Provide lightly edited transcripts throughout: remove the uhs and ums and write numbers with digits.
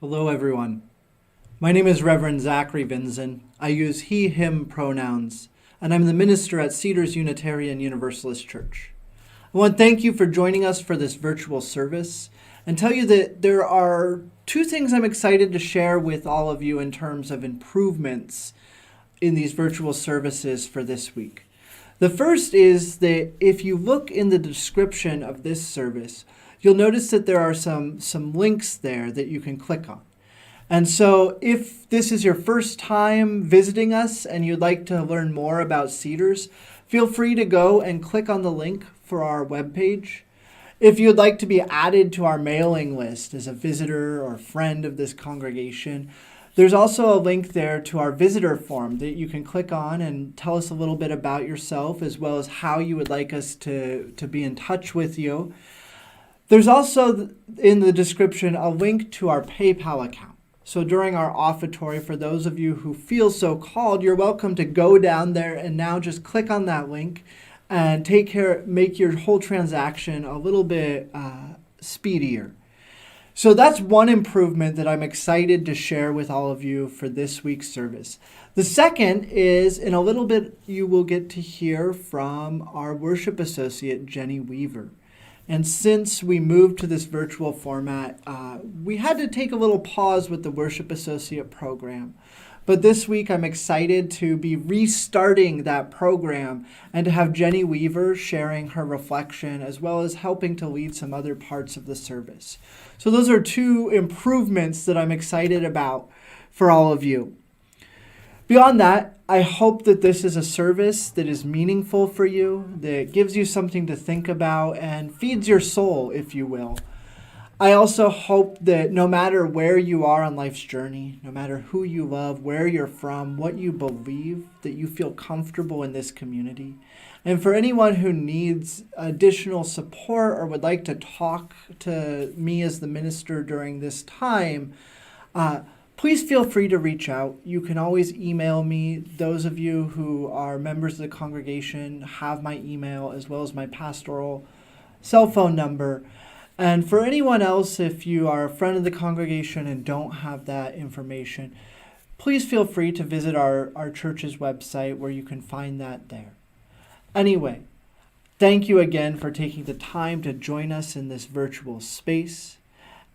Hello, everyone. My name is Reverend Zackrie Vinzen. I use he, him pronouns, and I'm the minister at Cedars Unitarian Universalist Church. I want to thank you for joining us for this virtual service and tell you that there are two things I'm excited to share with all of you in terms of improvements in these virtual services for this week. The first is that if you look in the description of this service, you'll notice that there are some links there that you can click on. And so if this is your first time visiting us and you'd like to learn more about Cedars, feel free to go and click on the link for our webpage. If you'd like to be added to our mailing list as a visitor or friend of this congregation, there's also a link there to our visitor form that you can click on and tell us a little bit about yourself as well as how you would like us to be in touch with you. There's also in the description a link to our PayPal account. So during our offertory, for those of you who feel so called, you're welcome to go down there and now just click on that link and make your whole transaction a little bit speedier. So that's one improvement that I'm excited to share with all of you for this week's service. The second is in a little bit you will get to hear from our worship associate, Jenny Weaver. And since we moved to this virtual format, we had to take a little pause with the Worship Associate program. But this week, I'm excited to be restarting that program and to have Jenny Weaver sharing her reflection as well as helping to lead some other parts of the service. So those are two improvements that I'm excited about for all of you. Beyond that, I hope that this is a service that is meaningful for you, that gives you something to think about and feeds your soul, if you will. I also hope that no matter where you are on life's journey, no matter who you love, where you're from, what you believe, that you feel comfortable in this community. And for anyone who needs additional support or would like to talk to me as the minister during this time, please feel free to reach out. You can always email me. Those of you who are members of the congregation have my email as well as my pastoral cell phone number. And for anyone else, if you are a friend of the congregation and don't have that information, please feel free to visit our church's website where you can find that there. Anyway, thank you again for taking the time to join us in this virtual space.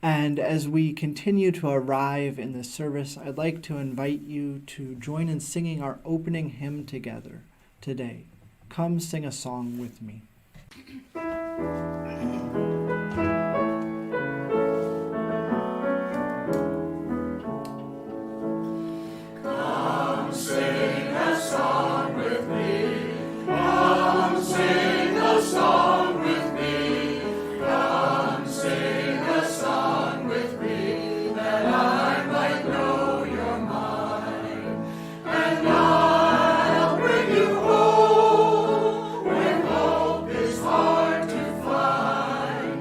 And as we continue to arrive in this service, I'd like to invite you to join in singing our opening hymn together today. Come sing a song with me. Come sing a song with me. Come sing a song with me. Come sing a song with me, that I might know your mind. And I'll bring you home when hope is hard to find.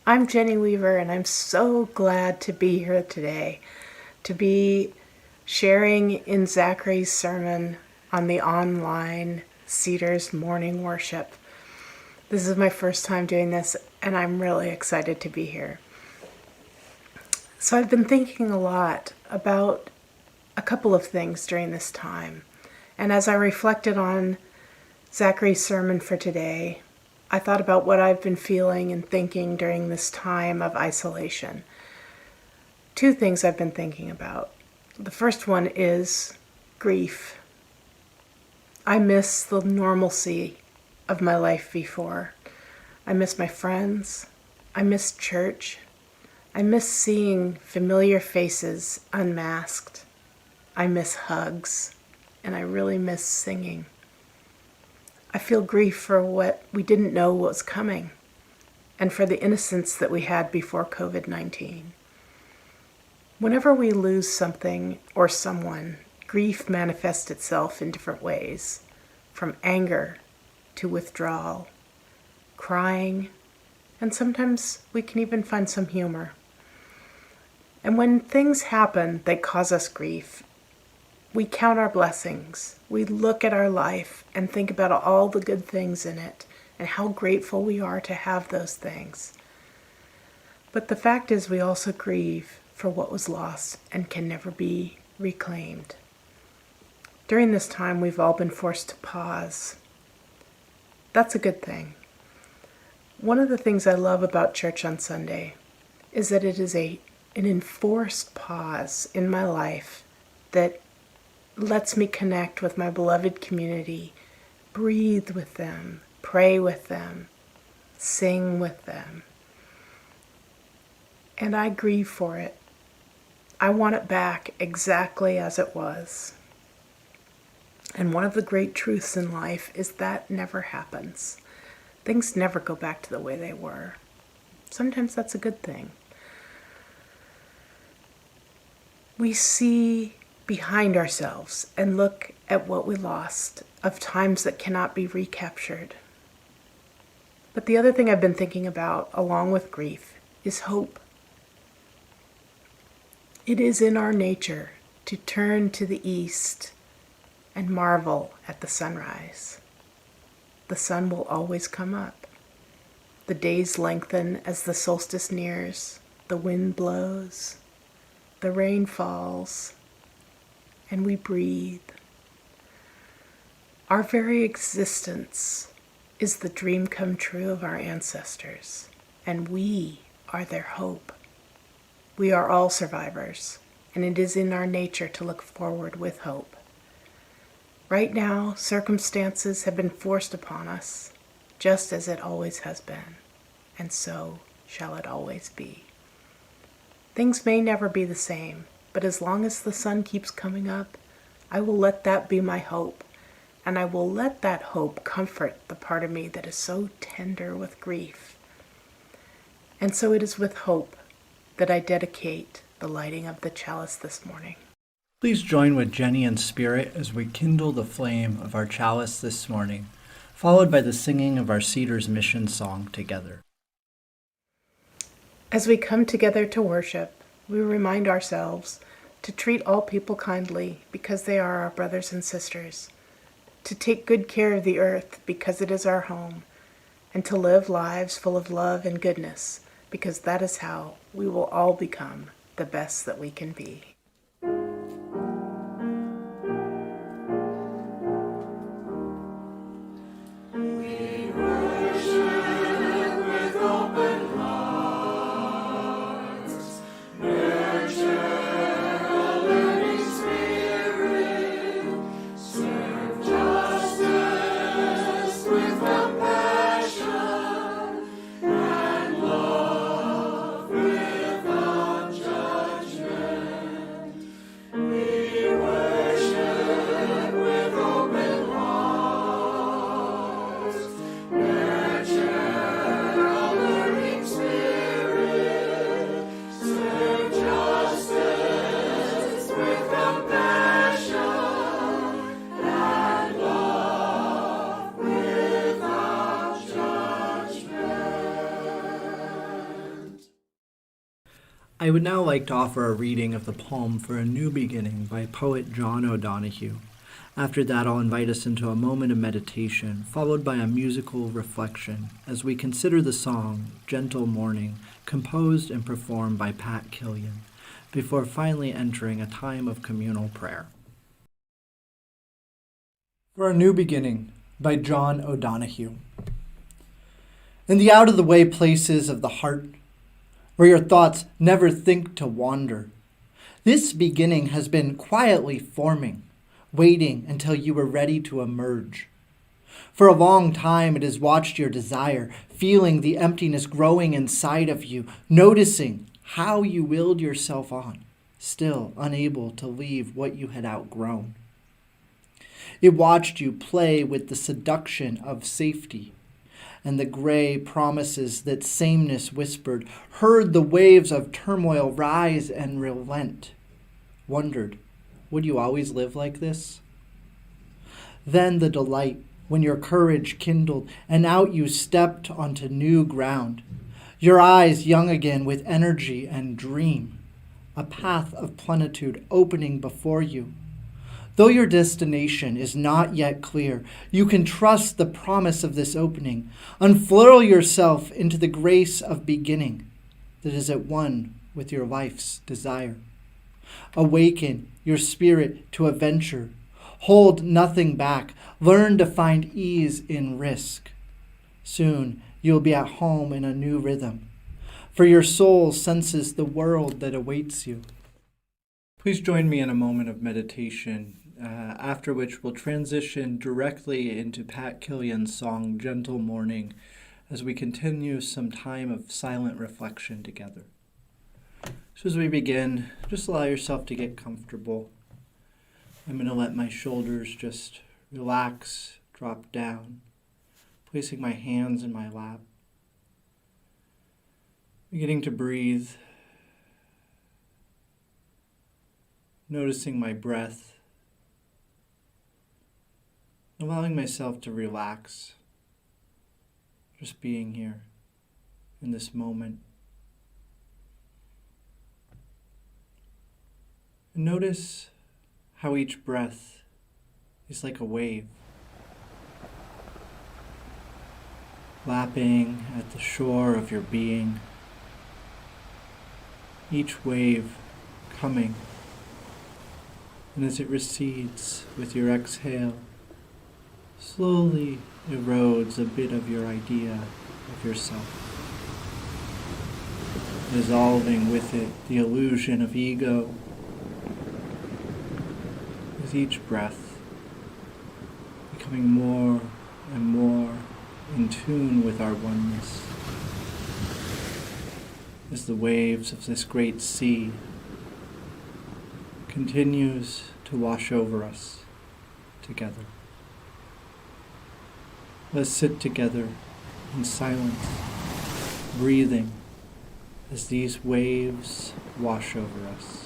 I'm Jenny Weaver, and I'm so glad to be here today, to be sharing in Zackrie's sermon on the online Cedars morning worship. This is my first time doing this, and I'm really excited to be here. So I've been thinking a lot about a couple of things during this time, and as I reflected on Zackrie's sermon for today, I thought about what I've been feeling and thinking during this time of isolation. Two things I've been thinking about. The first one is grief. I miss the normalcy of my life before. I miss my friends. I miss church. I miss seeing familiar faces unmasked. I miss hugs, and I really miss singing. I feel grief for what we didn't know was coming, and for the innocence that we had before COVID-19. Whenever we lose something or someone, grief manifests itself in different ways, from anger to withdrawal, crying, and sometimes we can even find some humor. And when things happen that cause us grief, we count our blessings. We look at our life and think about all the good things in it and how grateful we are to have those things. But the fact is, we also grieve for what was lost and can never be reclaimed. During this time, we've all been forced to pause. That's a good thing. One of the things I love about church on Sunday is that it is an enforced pause in my life that lets me connect with my beloved community, breathe with them, pray with them, sing with them. And I grieve for it. I want it back exactly as it was. And one of the great truths in life is that never happens. Things never go back to the way they were. Sometimes that's a good thing. We see behind ourselves and look at what we lost of times that cannot be recaptured. But the other thing I've been thinking about, along with grief, is hope. It is in our nature to turn to the east and marvel at the sunrise. The sun will always come up. The days lengthen as the solstice nears, the wind blows, the rain falls, and we breathe. Our very existence is the dream come true of our ancestors, and we are their hope. We are all survivors, and it is in our nature to look forward with hope. Right now, circumstances have been forced upon us, just as it always has been, and so shall it always be. Things may never be the same, but as long as the sun keeps coming up, I will let that be my hope, and I will let that hope comfort the part of me that is so tender with grief. And so it is with hope that I dedicate the lighting of the chalice this morning. Please join with Jenny and Spirit as we kindle the flame of our chalice this morning, followed by the singing of our Cedars mission song together. As we come together to worship, we remind ourselves to treat all people kindly because they are our brothers and sisters, to take good care of the earth because it is our home, and to live lives full of love and goodness because that is how we will all become the best that we can be. I would now like to offer a reading of the poem For a New Beginning by poet John O'Donohue. After that, I'll invite us into a moment of meditation, followed by a musical reflection as we consider the song Gentle Morning, composed and performed by Pat Killian, before finally entering a time of communal prayer. For a New Beginning by John O'Donohue. In the out-of-the-way places of the heart, where your thoughts never think to wander, this beginning has been quietly forming, waiting until you were ready to emerge. For a long time it has watched your desire, feeling the emptiness growing inside of you, noticing how you willed yourself on, still unable to leave what you had outgrown. It watched you play with the seduction of safety, and the gray promises that sameness whispered, heard the waves of turmoil rise and relent, wondered, would you always live like this? Then the delight when your courage kindled and out you stepped onto new ground, your eyes young again with energy and dream, a path of plenitude opening before you. Though your destination is not yet clear, you can trust the promise of this opening. Unfurl yourself into the grace of beginning that is at one with your life's desire. Awaken your spirit to a venture. Hold nothing back. Learn to find ease in risk. Soon you'll be at home in a new rhythm, for your soul senses the world that awaits you. Please join me in a moment of meditation, after which we'll transition directly into Pat Killian's song, Gentle Morning, as we continue some time of silent reflection together. So as we begin, just allow yourself to get comfortable. I'm going to let my shoulders just relax, drop down, placing my hands in my lap. Beginning to breathe, noticing my breath, allowing myself to relax, just being here in this moment. And notice how each breath is like a wave, lapping at the shore of your being, each wave coming, and as it recedes with your exhale, slowly erodes a bit of your idea of yourself, dissolving with it the illusion of ego. With each breath, becoming more and more in tune with our oneness, as the waves of this great sea continues to wash over us together. Let's sit together in silence, breathing as these waves wash over us.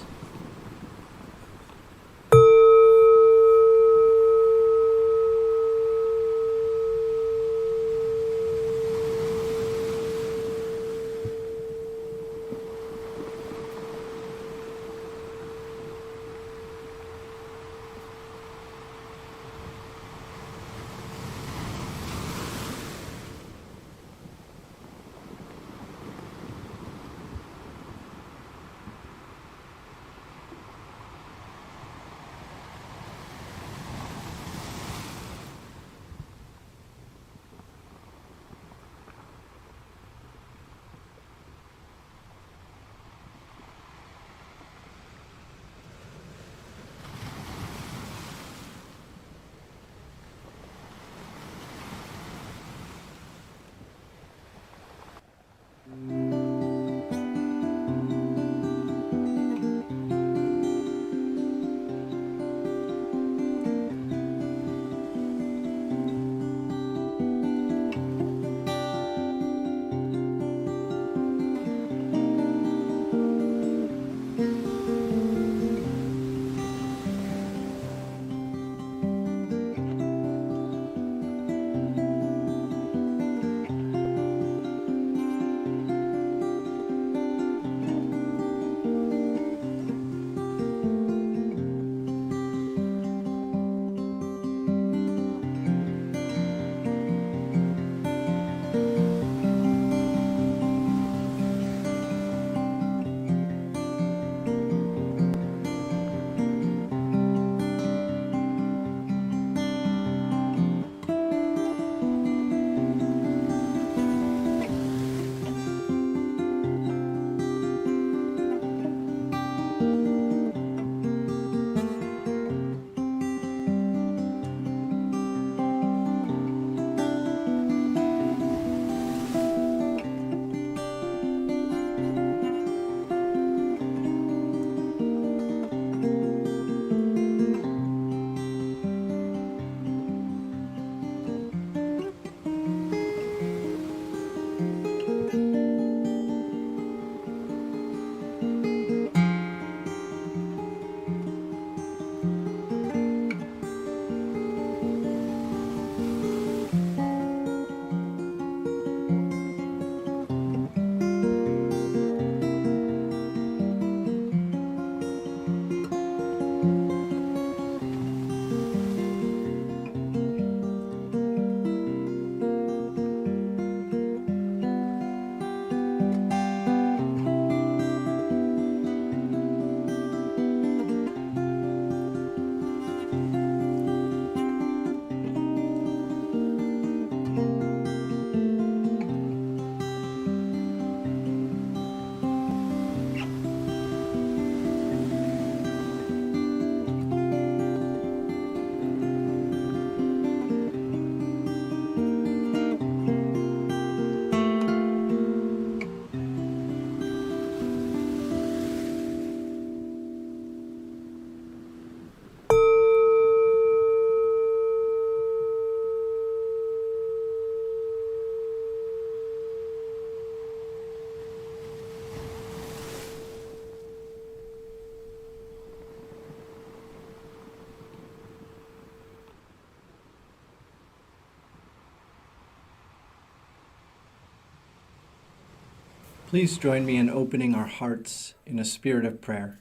Please join me in opening our hearts in a spirit of prayer.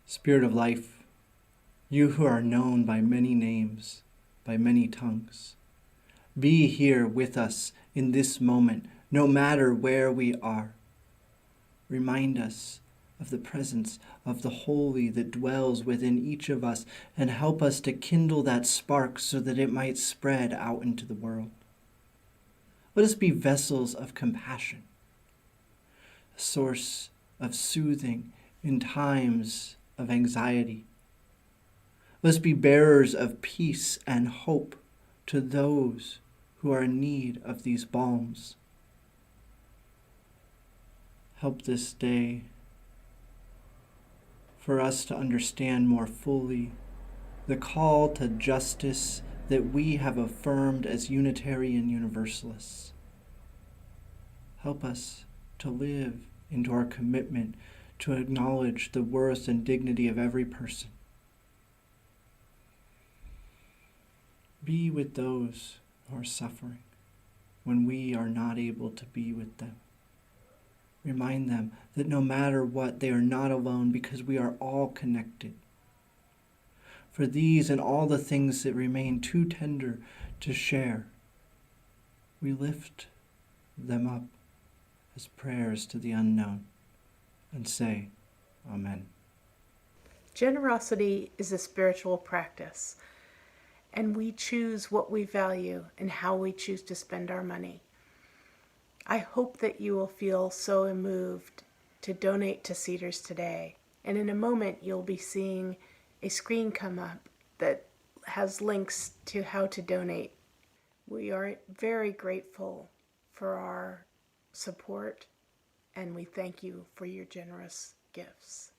Spirit of life, you who are known by many names, by many tongues, be here with us in this moment, no matter where we are. Remind us of the presence of the holy that dwells within each of us, and help us to kindle that spark so that it might spread out into the world. Let us be vessels of compassion, a source of soothing in times of anxiety. Let us be bearers of peace and hope to those who are in need of these balms. Help this day for us to understand more fully the call to justice that we have affirmed as Unitarian Universalists. Help us to live into our commitment to acknowledge the worth and dignity of every person. Be with those who are suffering when we are not able to be with them. Remind them that no matter what, they are not alone because we are all connected. For these and all the things that remain too tender to share, we lift them up as prayers to the unknown and say, Amen. Generosity is a spiritual practice, and we choose what we value and how we choose to spend our money. I hope that you will feel so moved to donate to Cedars today, and in a moment you'll be seeing a screen come up that has links to how to donate. We are very grateful for our support, and we thank you for your generous gifts.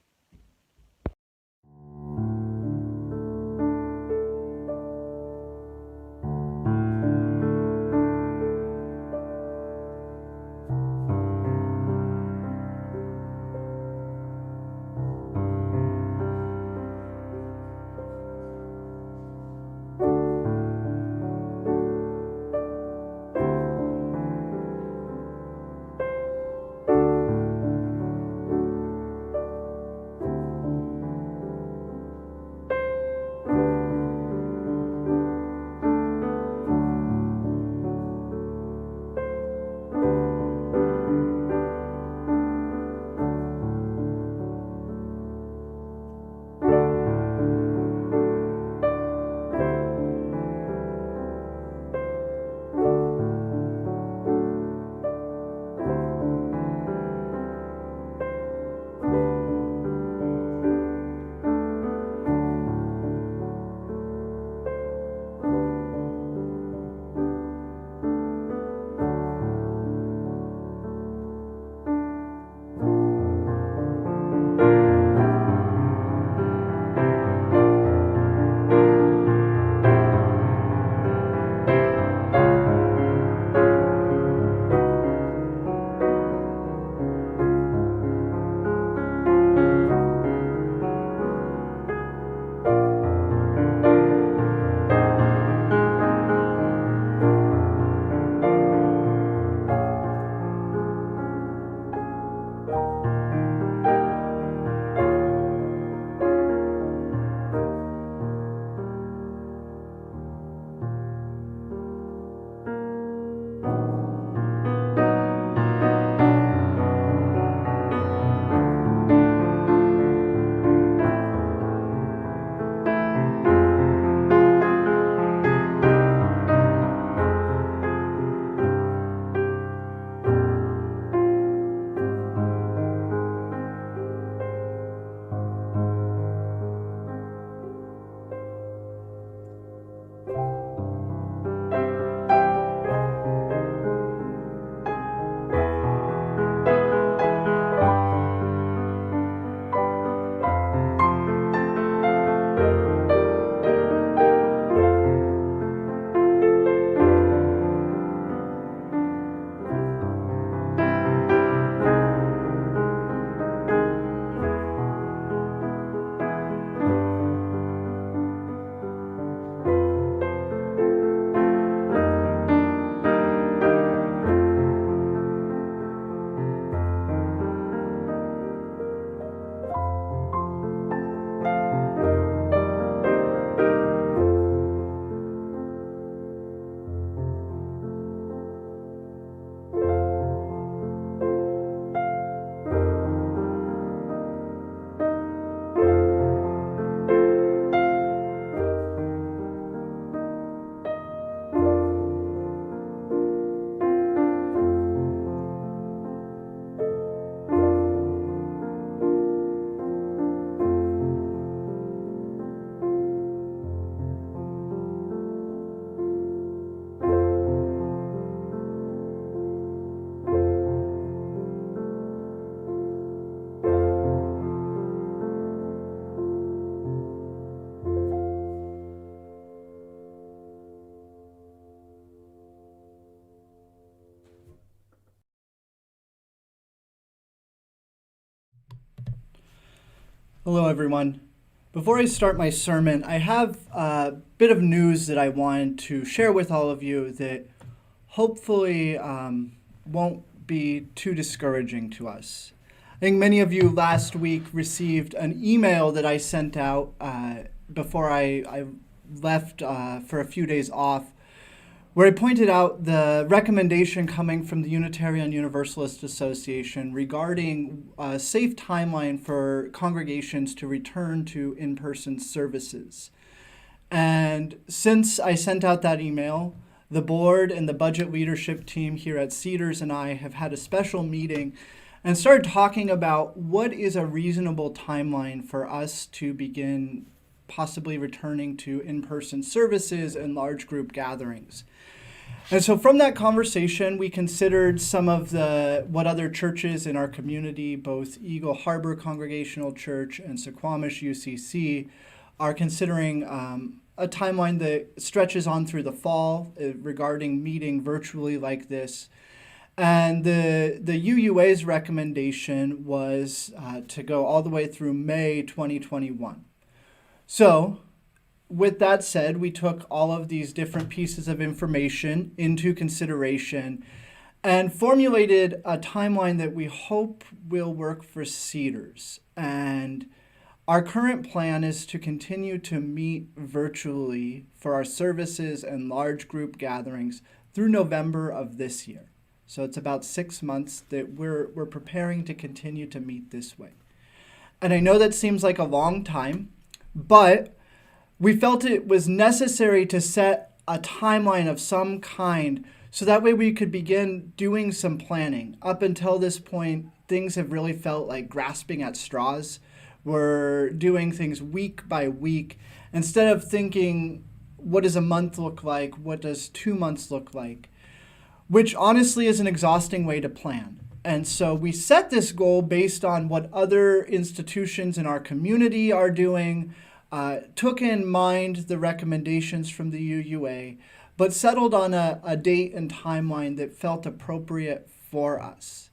Hello, everyone. Before I start my sermon, I have a bit of news that I wanted to share with all of you that hopefully won't be too discouraging to us. I think many of you last week received an email that I sent out before I left for a few days off, where I pointed out the recommendation coming from the Unitarian Universalist Association regarding a safe timeline for congregations to return to in-person services. And since I sent out that email, the board and the budget leadership team here at Cedars and I have had a special meeting and started talking about what is a reasonable timeline for us to begin possibly returning to in-person services and large group gatherings. And so from that conversation, we considered some of what other churches in our community, both Eagle Harbor Congregational Church and Suquamish UCC, are considering a timeline that stretches on through the fall regarding meeting virtually like this. And the UUA's recommendation was to go all the way through May 2021. So, with that said, we took all of these different pieces of information into consideration and formulated a timeline that we hope will work for Cedars. And our current plan is to continue to meet virtually for our services and large group gatherings through November of this year. So it's about 6 months that we're preparing to continue to meet this way. And I know that seems like a long time, but we felt it was necessary to set a timeline of some kind so that way we could begin doing some planning. Up until this point, things have really felt like grasping at straws. We're doing things week by week instead of thinking, what does a month look like? What does 2 months look like? Which honestly is an exhausting way to plan. And so we set this goal based on what other institutions in our community are doing, took in mind the recommendations from the UUA, but settled on a date and timeline that felt appropriate for us.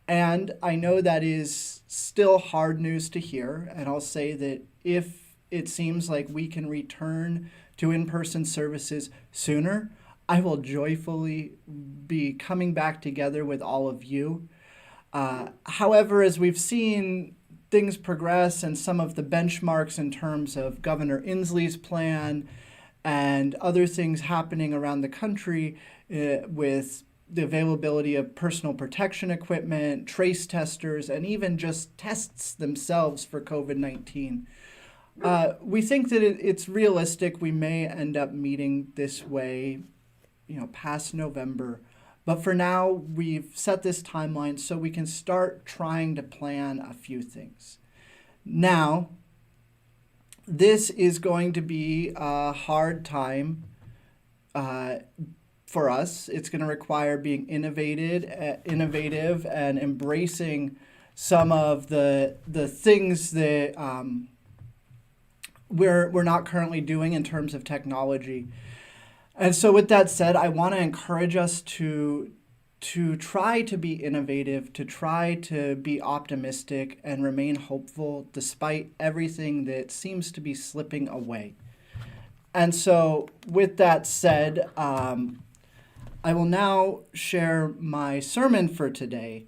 And I know that is still hard news to hear, and I'll say that if it seems like we can return to in-person services sooner, I will joyfully be coming back together with all of you. However, as we've seen things progress and some of the benchmarks in terms of Governor Inslee's plan and other things happening around the country with the availability of personal protection equipment, trace testers, and even just tests themselves for COVID-19. We think that it's realistic we may end up meeting this way, past November. But for now, we've set this timeline so we can start trying to plan a few things. Now, this is going to be a hard time for us. It's going to require being innovative and embracing some of the things that we're not currently doing in terms of technology. And so with that said, I want to encourage us to try to be innovative, to try to be optimistic and remain hopeful despite everything that seems to be slipping away. And so with that said, I will now share my sermon for today.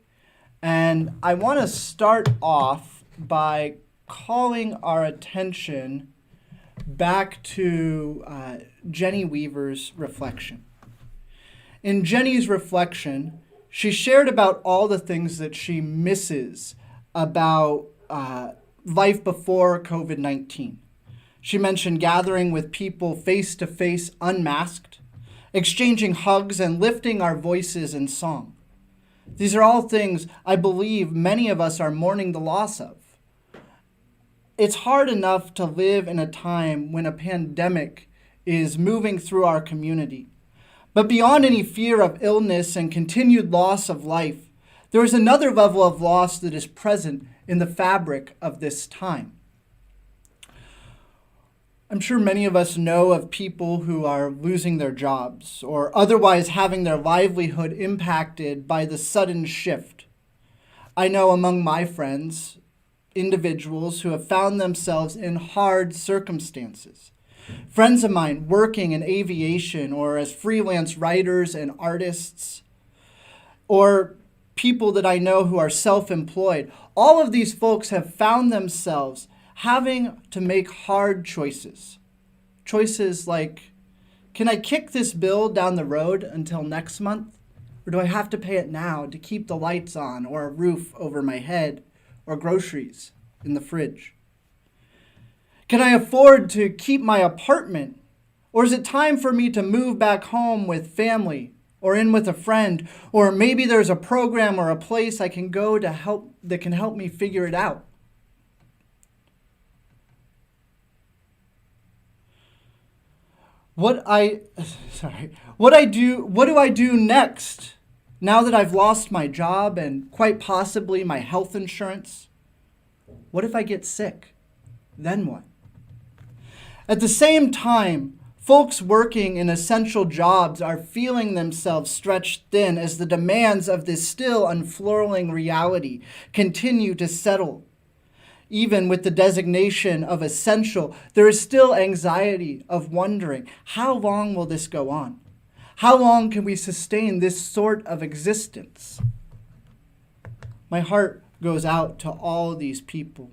And I want to start off by calling our attention back to Jenny Weaver's reflection. In Jenny's reflection, she shared about all the things that she misses about life before COVID-19. She mentioned gathering with people face to face, unmasked, exchanging hugs and lifting our voices in song. These are all things I believe many of us are mourning the loss of. It's hard enough to live in a time when a pandemic is moving through our community. But beyond any fear of illness and continued loss of life, there is another level of loss that is present in the fabric of this time. I'm sure many of us know of people who are losing their jobs or otherwise having their livelihood impacted by the sudden shift. I know among my friends, individuals who have found themselves in hard circumstances. Friends of mine working in aviation or as freelance writers and artists, or people that I know who are self-employed. All of these folks have found themselves having to make hard choices. Choices like, can I kick this bill down the road until next month? Or do I have to pay it now to keep the lights on or a roof over my head or groceries in the fridge? Can I afford to keep my apartment? Or is it time for me to move back home with family or in with a friend? Or maybe there's a program or a place I can go to help that can help me figure it out. What do I do next now that I've lost my job and quite possibly my health insurance? What if I get sick? Then what? At the same time, folks working in essential jobs are feeling themselves stretched thin as the demands of this still unfurling reality continue to settle. Even with the designation of essential, there is still anxiety of wondering, how long will this go on? How long can we sustain this sort of existence? My heart goes out to all these people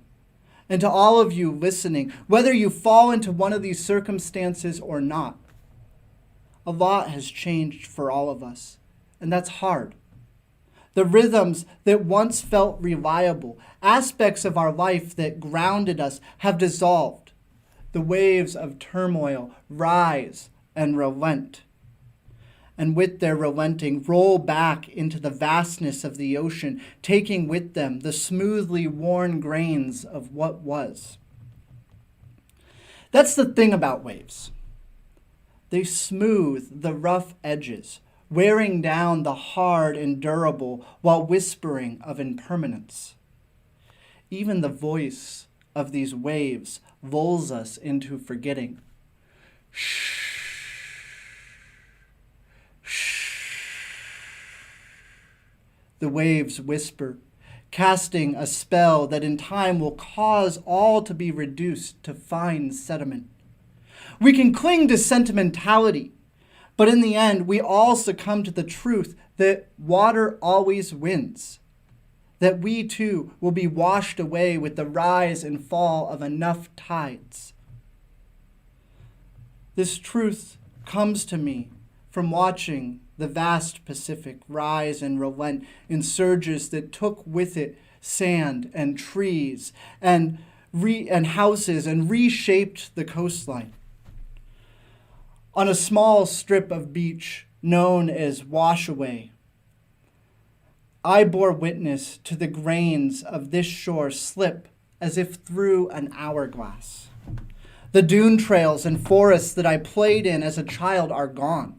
and to all of you listening, whether you fall into one of these circumstances or not. A lot has changed for all of us, and that's hard. The rhythms that once felt reliable, aspects of our life that grounded us, have dissolved. The waves of turmoil rise and relent. And with their relenting, roll back into the vastness of the ocean, taking with them the smoothly worn grains of what was. That's the thing about waves. They smooth the rough edges, wearing down the hard and durable while whispering of impermanence. Even the voice of these waves lulls us into forgetting. Shh. The waves whisper, casting a spell that in time will cause all to be reduced to fine sediment. We can cling to sentimentality, but in the end, we all succumb to the truth that water always wins, that we too will be washed away with the rise and fall of enough tides. This truth comes to me from watching the vast Pacific rise and relent in surges that took with it sand and trees and houses and reshaped the coastline. On a small strip of beach known as Washaway, I bore witness to the grains of this shore slip as if through an hourglass. The dune trails and forests that I played in as a child are gone.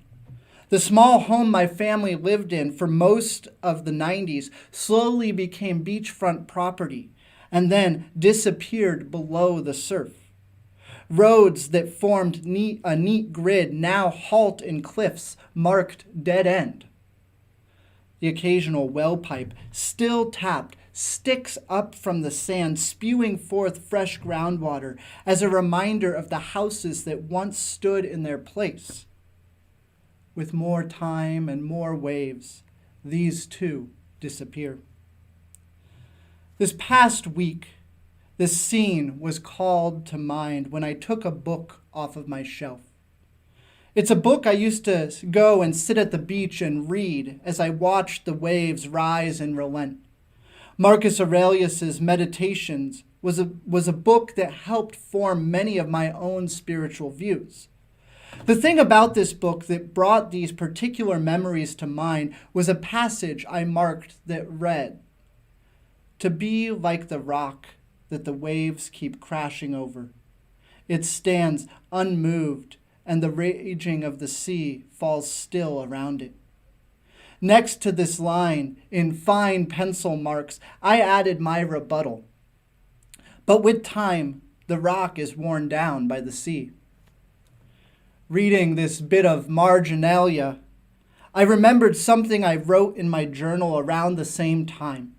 The small home my family lived in for most of the 90s slowly became beachfront property and then disappeared below the surf. Roads that formed a neat grid now halt in cliffs marked dead end. The occasional well pipe, still tapped, sticks up from the sand, spewing forth fresh groundwater as a reminder of the houses that once stood in their place. With more time and more waves, these too disappear. This past week, this scene was called to mind when I took a book off of my shelf. It's a book I used to go and sit at the beach and read as I watched the waves rise and relent. Marcus Aurelius's Meditations was a book that helped form many of my own spiritual views. The thing about this book that brought these particular memories to mind was a passage I marked that read, "To be like the rock that the waves keep crashing over. It stands unmoved, and the raging of the sea falls still around it." Next to this line, in fine pencil marks, I added my rebuttal. But with time, the rock is worn down by the sea. Reading this bit of marginalia, I remembered something I wrote in my journal around the same time.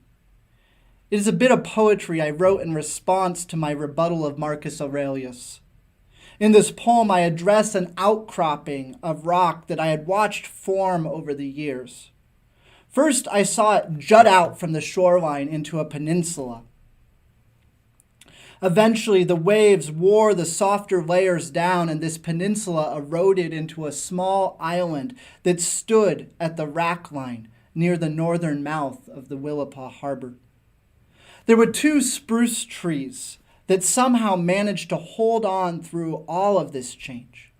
It is a bit of poetry I wrote in response to my rebuttal of Marcus Aurelius. In this poem, I address an outcropping of rock that I had watched form over the years. First, I saw it jut out from the shoreline into a peninsula. Eventually, the waves wore the softer layers down, and this peninsula eroded into a small island that stood at the rack line near the northern mouth of the Willapa Harbor. There were 2 spruce trees that somehow managed to hold on through all of this change.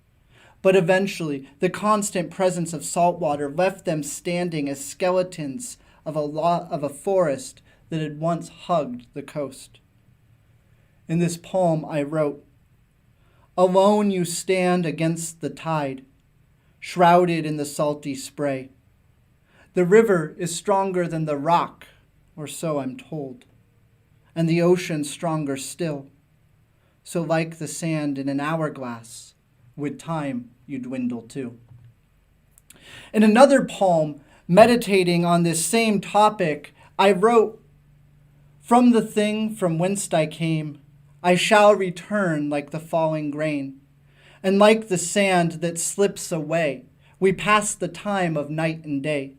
But eventually, the constant presence of salt water left them standing as skeletons of a forest that had once hugged the coast. In this poem, I wrote, "Alone you stand against the tide, shrouded in the salty spray. The river is stronger than the rock, or so I'm told, and the ocean stronger still. So like the sand in an hourglass, with time you dwindle too." In another poem, meditating on this same topic, I wrote, "From the thing from whence I came, I shall return like the falling grain, and like the sand that slips away, we pass the time of night and day.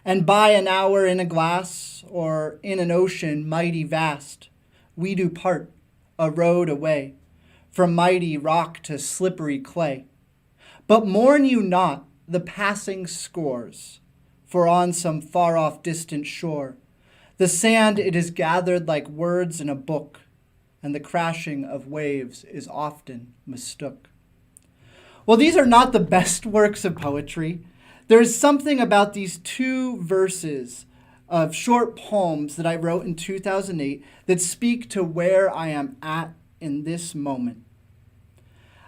And by an hour in a glass, or in an ocean mighty vast, we do part, a road away, from mighty rock to slippery clay. But mourn you not the passing scores, for on some far-off distant shore, the sand it is gathered like words in a book, and the crashing of waves is often mistook." Well, these are not the best works of poetry. There is something about these 2 verses of short poems that I wrote in 2008 that speak to where I am at in this moment.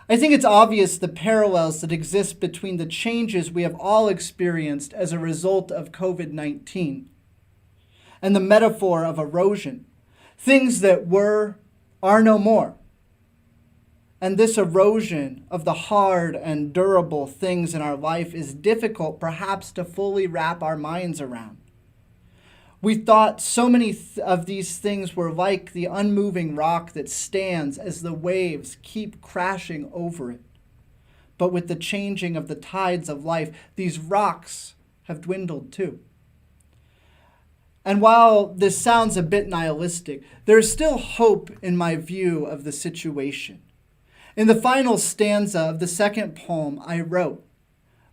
I think it's obvious the parallels that exist between the changes we have all experienced as a result of COVID-19 and the metaphor of erosion. Things that were are no more. And this erosion of the hard and durable things in our life is difficult perhaps to fully wrap our minds around. We thought so many of these things were like the unmoving rock that stands as the waves keep crashing over it. But with the changing of the tides of life, these rocks have dwindled too. And while this sounds a bit nihilistic, there is still hope in my view of the situation. In the final stanza of the second poem, I wrote,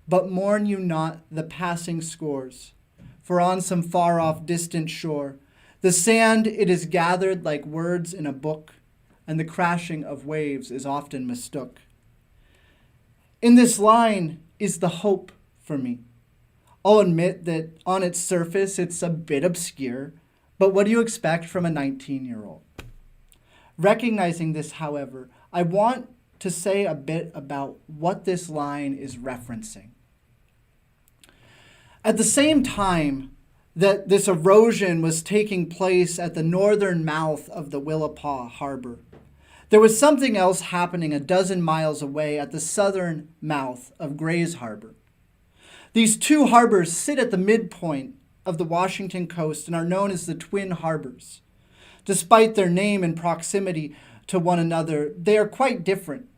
"But mourn you not the passing scores, for on some far-off distant shore, the sand it is gathered like words in a book, and the crashing of waves is often mistook." In this line is the hope for me. I'll admit that on its surface it's a bit obscure, but what do you expect from a 19-year-old? Recognizing this, however, I want to say a bit about what this line is referencing. At the same time that this erosion was taking place at the northern mouth of the Willapa Harbor, there was something else happening a dozen miles away at the southern mouth of Grays Harbor. These 2 harbors sit at the midpoint of the Washington coast and are known as the Twin Harbors. Despite their name and proximity to one another, they are quite different.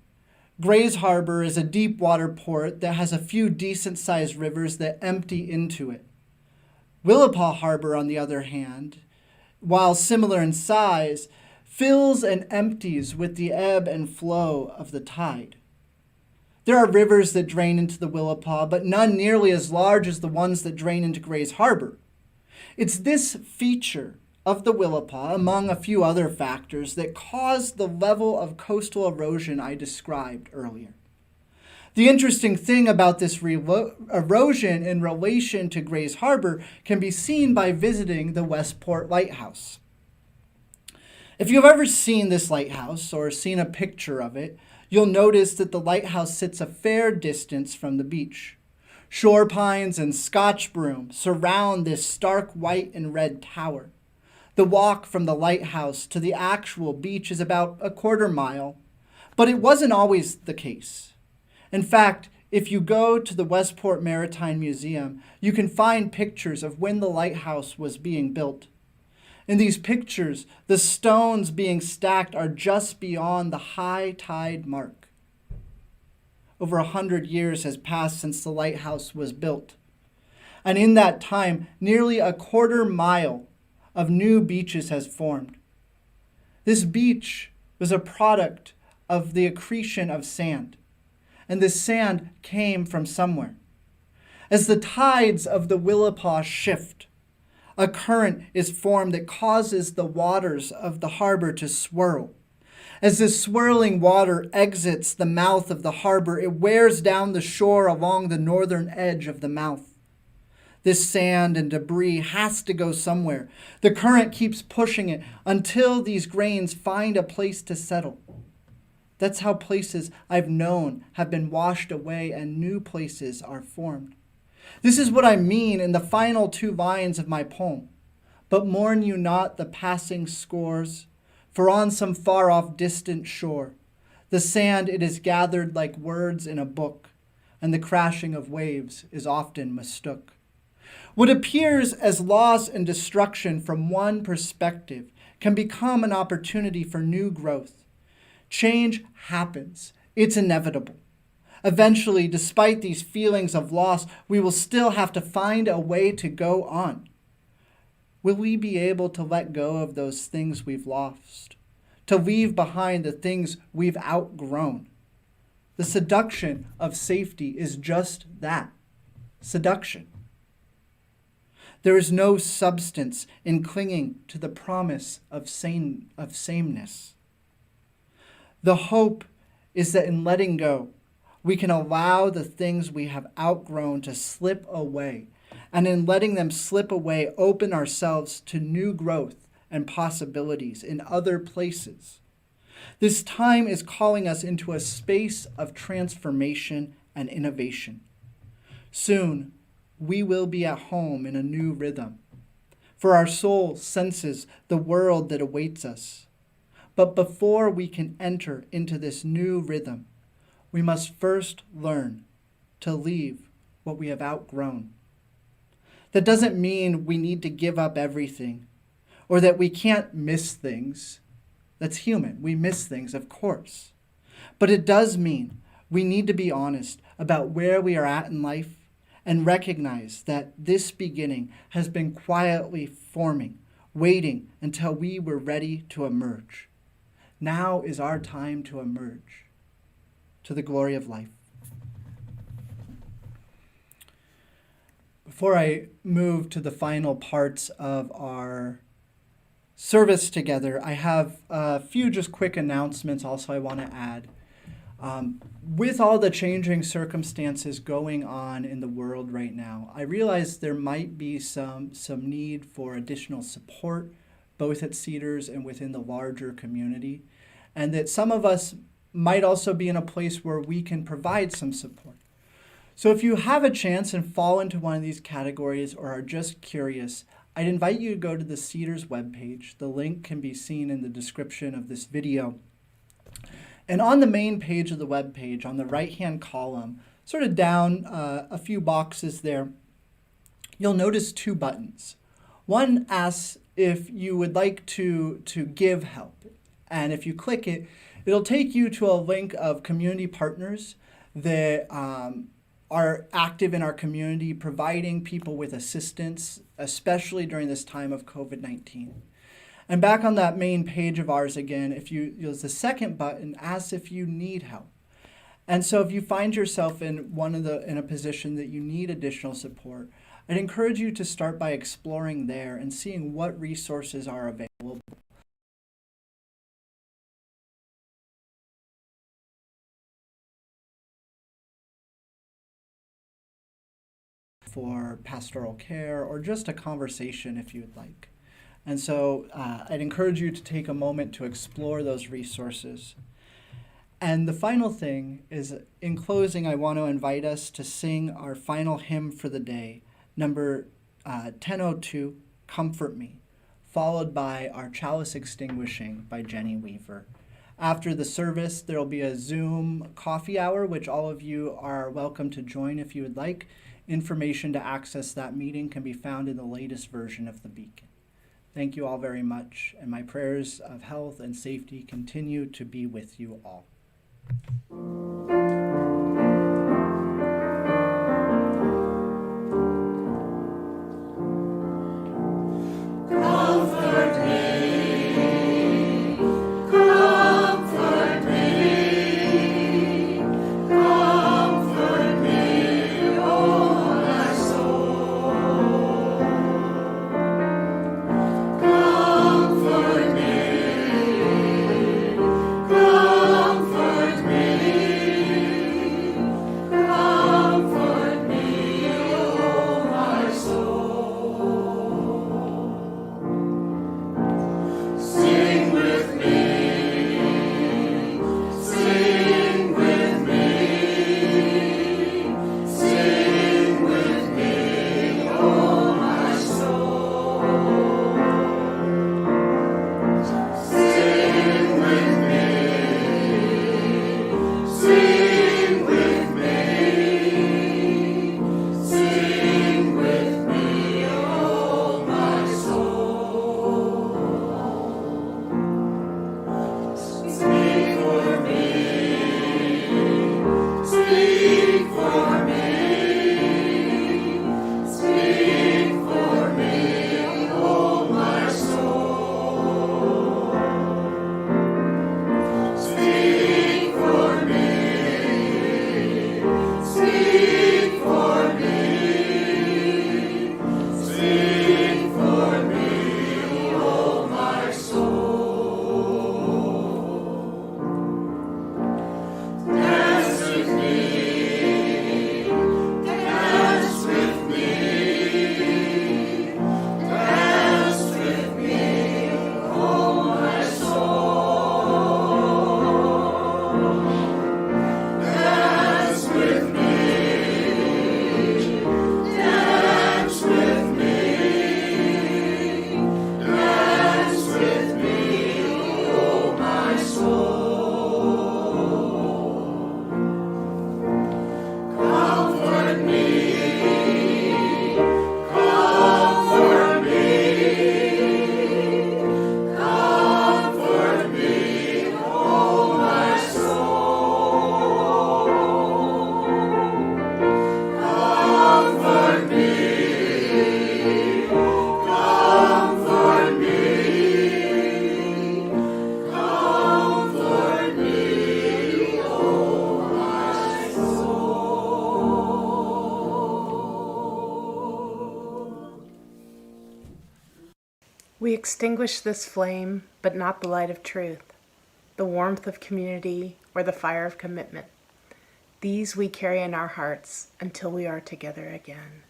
Grays Harbor is a deep water port that has a few decent-sized rivers that empty into it. Willapa Harbor, on the other hand, while similar in size, fills and empties with the ebb and flow of the tide. There are rivers that drain into the Willapa, but none nearly as large as the ones that drain into Grays Harbor. It's this feature of the Willapa, among a few other factors, that caused the level of coastal erosion I described earlier. The interesting thing about this erosion in relation to Grays Harbor can be seen by visiting the Westport Lighthouse. If you've ever seen this lighthouse or seen a picture of it, you'll notice that the lighthouse sits a fair distance from the beach. Shore pines and Scotch broom surround this stark white and red tower. The walk from the lighthouse to the actual beach is about a quarter mile, but it wasn't always the case. In fact, if you go to the Westport Maritime Museum, you can find pictures of when the lighthouse was being built. In these pictures, the stones being stacked are just beyond the high tide mark. Over 100 years has passed since the lighthouse was built. And in that time, nearly a quarter mile of new beaches has formed. This beach was a product of the accretion of sand, and this sand came from somewhere. As the tides of the Willapa shift, a current is formed that causes the waters of the harbor to swirl. As this swirling water exits the mouth of the harbor, it wears down the shore along the northern edge of the mouth. This sand and debris has to go somewhere. The current keeps pushing it until these grains find a place to settle. That's how places I've known have been washed away and new places are formed. This is what I mean in the final two lines of my poem. But mourn you not the passing scores, for on some far-off distant shore, the sand it is gathered like words in a book, and the crashing of waves is often mistook. What appears as loss and destruction from one perspective can become an opportunity for new growth. Change happens. It's inevitable. Eventually, despite these feelings of loss, we will still have to find a way to go on. Will we be able to let go of those things we've lost, to leave behind the things we've outgrown? The seduction of safety is just that, seduction. There is no substance in clinging to the promise of sameness. The hope is that in letting go, we can allow the things we have outgrown to slip away, and in letting them slip away, open ourselves to new growth and possibilities in other places. This time is calling us into a space of transformation and innovation. Soon, we will be at home in a new rhythm, for our soul senses the world that awaits us. But before we can enter into this new rhythm, we must first learn to leave what we have outgrown. That doesn't mean we need to give up everything or that we can't miss things. That's human. We miss things, of course. But it does mean we need to be honest about where we are at in life and recognize that this beginning has been quietly forming, waiting until we were ready to emerge. Now is our time to emerge to the glory of life. Before I move to the final parts of our service together, I have a few just quick announcements also I want to add. With all the changing circumstances going on in the world right now, I realize there might be some need for additional support, both at Cedars and within the larger community, and that some of us might also be in a place where we can provide some support. So if you have a chance and fall into one of these categories or are just curious, I'd invite you to go to the Cedars webpage. The link can be seen in the description of this video. And on the main page of the webpage, on the right-hand column, sort of down a few boxes there, you'll notice two buttons. One asks if you would like to give help. And if you click it, it'll take you to a link of community partners that are active in our community, providing people with assistance, especially during this time of COVID-19. And back on that main page of ours again, there's the second button, asks if you need help. And so if you find yourself in a position that you need additional support, I'd encourage you to start by exploring there and seeing what resources are available. For pastoral care or just a conversation if you'd like. And so I'd encourage you to take a moment to explore those resources. And the final thing is, in closing, I want to invite us to sing our final hymn for the day, number 1002, Comfort Me, followed by our Chalice Extinguishing by Jenny Weaver. After the service, there will be a Zoom coffee hour, which all of you are welcome to join if you would like. Information to access that meeting can be found in the latest version of the Beacon. Thank you all very much, and my prayers of health and safety continue to be with you all. Comfort me, comfort me, comfort me, oh my soul. Comfort me, comfort me, comfort me, oh my soul. Sing with me, sing with me, sing with me, oh my soul. Sing with me, sing with me, sing with me, oh my soul. Speak for me, speak for me, speak for me, oh my soul. Speak for me, speak for me, speak for me, oh my soul. Dance with me, dance with me, dance with me, oh my soul. Dance with me, dance with me, dance with me, oh my soul. Comfort me, comfort me, comfort me, oh my soul. Comfort me, comfort me, comfort me, oh my soul. We extinguish this flame, but not the light of truth, the warmth of community, or the fire of commitment. These we carry in our hearts until we are together again.